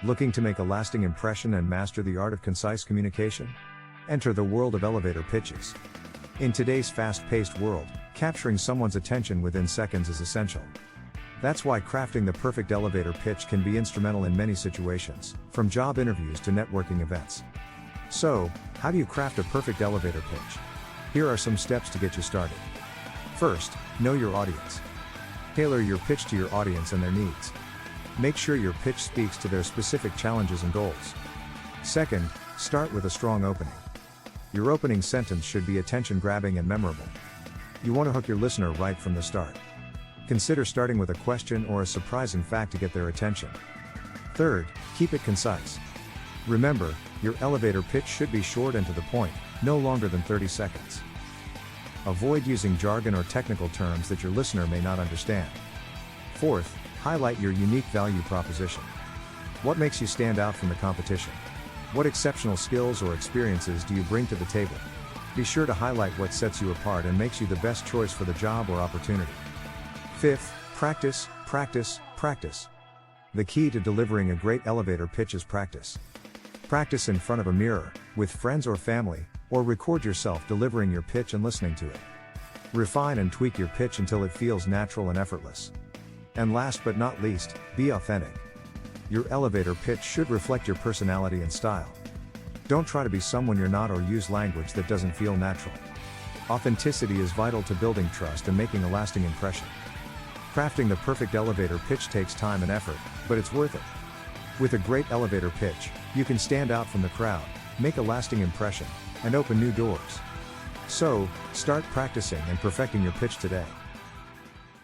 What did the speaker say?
Looking to make a lasting impression and master the art of concise communication? Enter the world of elevator pitches. In today's fast-paced world, capturing someone's attention within seconds is essential. That's why crafting the perfect elevator pitch can be instrumental in many situations, from job interviews to networking events. So, how do you craft a perfect elevator pitch? Here are some steps to get you started. First, know your audience. Tailor your pitch to your audience and their needs. Make sure your pitch speaks to their specific challenges and goals. Second, start with a strong opening. Your opening sentence should be attention-grabbing and memorable. You want to hook your listener right from the start. Consider starting with a question or a surprising fact to get their attention. Third, keep it concise. Remember, your elevator pitch should be short and to the point, no longer than 30 seconds. Avoid using jargon or technical terms that your listener may not understand. Fourth, highlight your unique value proposition. What makes you stand out from the competition? What exceptional skills or experiences do you bring to the table? Be sure to highlight what sets you apart and makes you the best choice for the job or opportunity. Fifth, practice, practice, practice. The key to delivering a great elevator pitch is practice. Practice in front of a mirror, with friends or family, or record yourself delivering your pitch and listening to it. Refine and tweak your pitch until it feels natural and effortless. And last but not least, be authentic. Your elevator pitch should reflect your personality and style. Don't try to be someone you're not or use language that doesn't feel natural. Authenticity is vital to building trust and making a lasting impression. Crafting the perfect elevator pitch takes time and effort, but it's worth it. With a great elevator pitch, you can stand out from the crowd, make a lasting impression, and open new doors. So, start practicing and perfecting your pitch today.